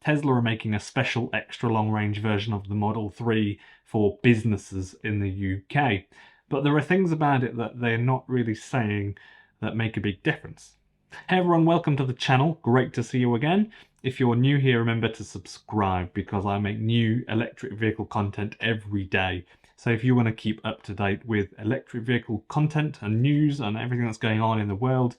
Tesla are making a special extra long-range version of the Model 3 for businesses in the UK. But there are things about it that they're not really saying that make a big difference. Hey everyone, welcome to the channel. Great to see you again. If you're new here, remember to subscribe because I make new electric vehicle content every day. So if you want to keep up to date with electric vehicle content and news and everything that's going on in the world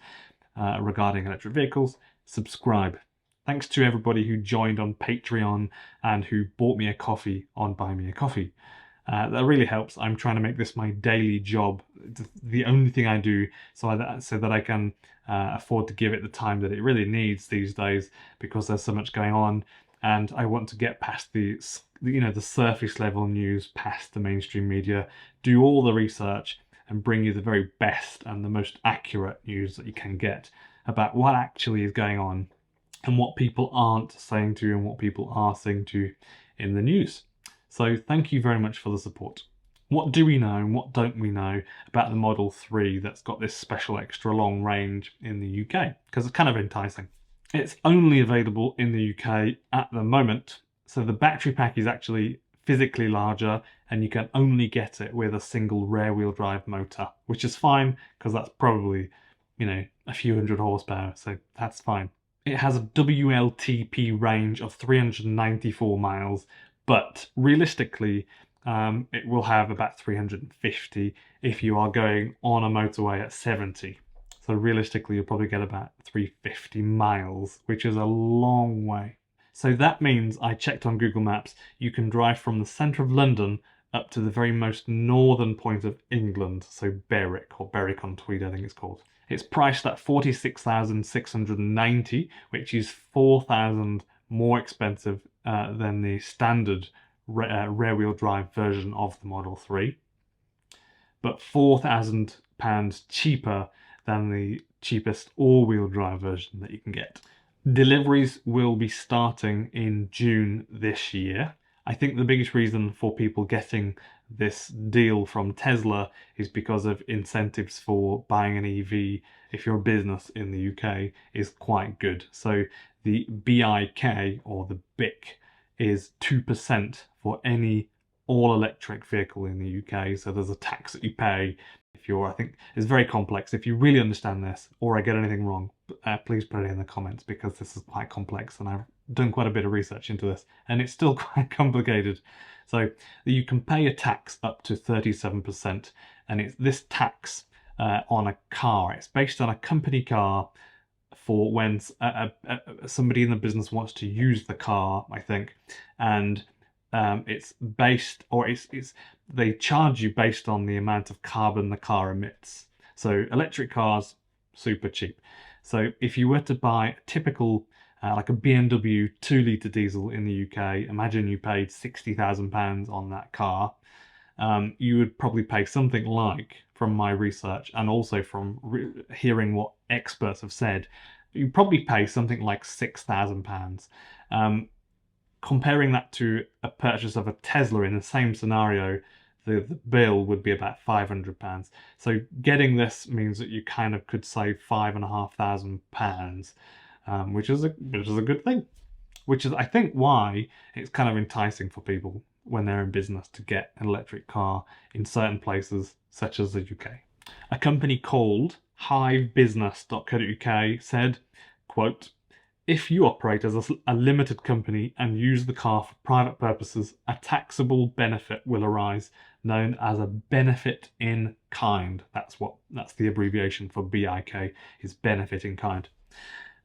regarding electric vehicles, subscribe. Thanks to everybody who joined on Patreon and who bought me a coffee on Buy Me a Coffee. That really helps. I'm trying to make this my daily job, the only thing I do, so that I can afford to give it the time that it really needs these days, because there's so much going on, and I want to get past the surface level news, past the mainstream media, do all the research, and bring you the very best and the most accurate news that you can get about what actually is going on and what people aren't saying to you and what people are saying to you in the news. So thank you very much for the support. What do we know and what don't we know about the Model 3 that's got this special extra long range in the UK? Because it's kind of enticing. It's only available in the UK at the moment. So the battery pack is actually physically larger and you can only get it with a single rear-wheel drive motor, which is fine because that's probably, a few hundred horsepower, so that's fine. It has a WLTP range of 394 miles, but realistically, it will have about 350 if you are going on a motorway at 70. So realistically, you'll probably get about 350 miles, which is a long way. So that means, I checked on Google Maps, you can drive from the centre of London up to the very most northern point of England, so Berwick, or Berwick-on-Tweed I think it's called. It's priced at $46,690, which is £4,000 more expensive than the standard rear-wheel drive version of the Model 3, but £4,000 cheaper than the cheapest all-wheel drive version that you can get. Deliveries will be starting in June this year. I think the biggest reason for people getting this deal from Tesla is because of incentives for buying an EV if you're a business in the UK is quite good. So the BIK, or the BIC, is 2% for any all-electric vehicle in the UK. So there's a tax that you pay if I think it's very complex. If you really understand this, or I get anything wrong, please put it in the comments, because this is quite complex and I've done quite a bit of research into this and it's still quite complicated. So you can pay a tax up to 37%, and it's this tax on a car. It's based on a company car for when somebody in the business wants to use the car, I think, and it's based, or they charge you based on the amount of carbon the car emits. So electric cars, super cheap. So if you were to buy a typical, like a BMW 2-litre diesel in the UK, imagine you paid £60,000 on that car, you would probably pay something like, from my research and also from hearing what experts have said, you'd probably pay something like £6,000. Comparing that to a purchase of a Tesla in the same scenario, the bill would be about £500. So getting this means that you kind of could save £5,500, which is a good thing. Which is, I think, why it's kind of enticing for people when they're in business to get an electric car in certain places, such as the UK. A company called hivebusiness.co.uk said, quote, "If you operate as a limited company and use the car for private purposes, a taxable benefit will arise, known as a benefit in kind." That's the abbreviation for BIK, is benefit in kind.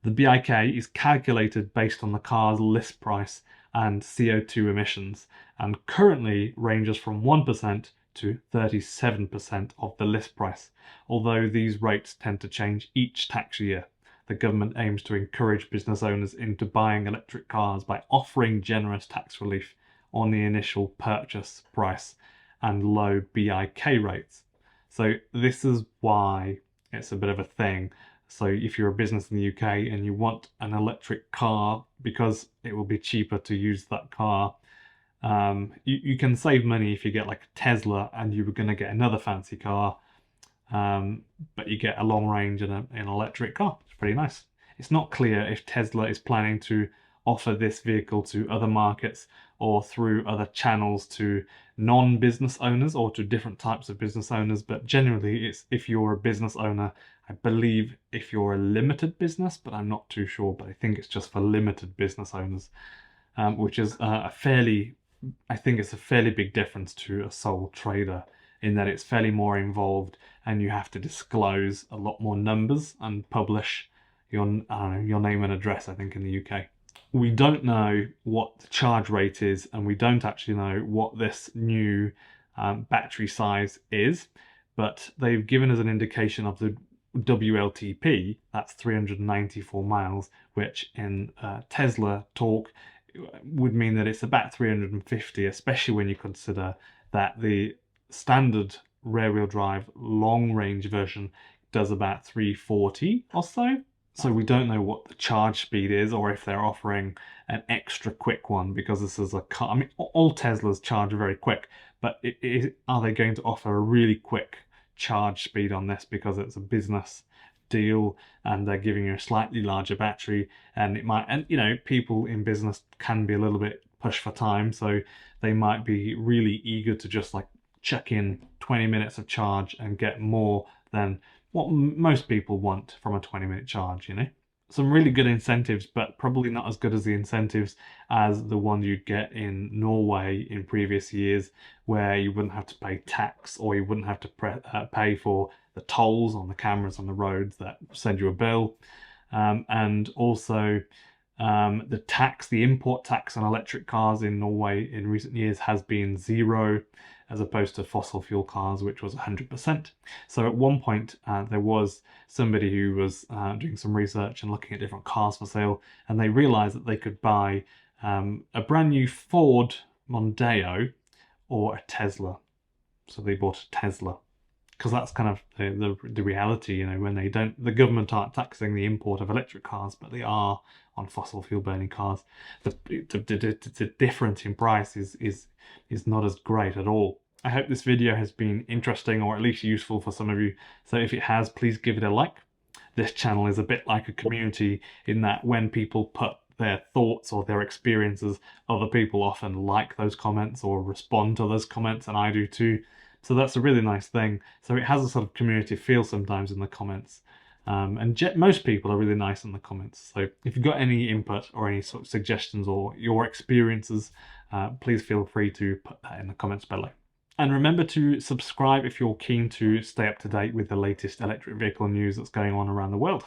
The BIK is calculated based on the car's list price and CO2 emissions, and currently ranges from 1% to 37% of the list price, although these rates tend to change each tax year. The government aims to encourage business owners into buying electric cars by offering generous tax relief on the initial purchase price and low BIK rates. So this is why it's a bit of a thing. So if you're a business in the UK and you want an electric car because it will be cheaper to use that car, you can save money if you get like a Tesla and you were going to get another fancy car, but you get a long range in an electric car. It's pretty nice. It's not clear if Tesla is planning to offer this vehicle to other markets or through other channels to non-business owners or to different types of business owners. But generally, it's if you're a business owner. I believe if you're a limited business, but I'm not too sure, but I think it's just for limited business owners, which is I think it's a fairly big difference to a sole trader in that it's fairly more involved and you have to disclose a lot more numbers and publish your name and address, I think, in the UK. We don't know what the charge rate is, and we don't actually know what this new battery size is, but they've given us an indication of the WLTP, that's 394 miles, which in Tesla talk would mean that it's about 350, especially when you consider that the standard rear-wheel drive long-range version does about 340 or so. So we don't know what the charge speed is, or if they're offering an extra quick one, because this is a car. I mean, all Teslas charge very quick, but are they going to offer a really quick charge speed on this because it's a business deal and they're giving you a slightly larger battery? And it might, and you know, people in business can be a little bit pushed for time, so they might be really eager to just like chuck in 20 minutes of charge and get more than what most people want from a 20-minute charge, you know. Some really good incentives, but probably not as good as the incentives as the one you'd get in Norway in previous years, where you wouldn't have to pay tax, or you wouldn't have to pay for the tolls on the cameras on the roads that send you a bill. And also the import tax on electric cars in Norway in recent years has been 0, as opposed to fossil fuel cars, which was 100%. So at one point, there was somebody who was doing some research and looking at different cars for sale, and they realized that they could buy a brand new Ford Mondeo or a Tesla. So they bought a Tesla, because that's kind of the reality, you know, when the government aren't taxing the import of electric cars, but they are on fossil fuel burning cars. The difference in price is not as great at all. I hope this video has been interesting, or at least useful for some of you. So if it has, please give it a like. This channel is a bit like a community in that when people put their thoughts or their experiences, other people often like those comments or respond to those comments, and I do too. So that's a really nice thing. So it has a sort of community feel sometimes in the comments. And most people are really nice in the comments. So if you've got any input or any sort of suggestions or your experiences, please feel free to put that in the comments below. And remember to subscribe if you're keen to stay up to date with the latest electric vehicle news that's going on around the world.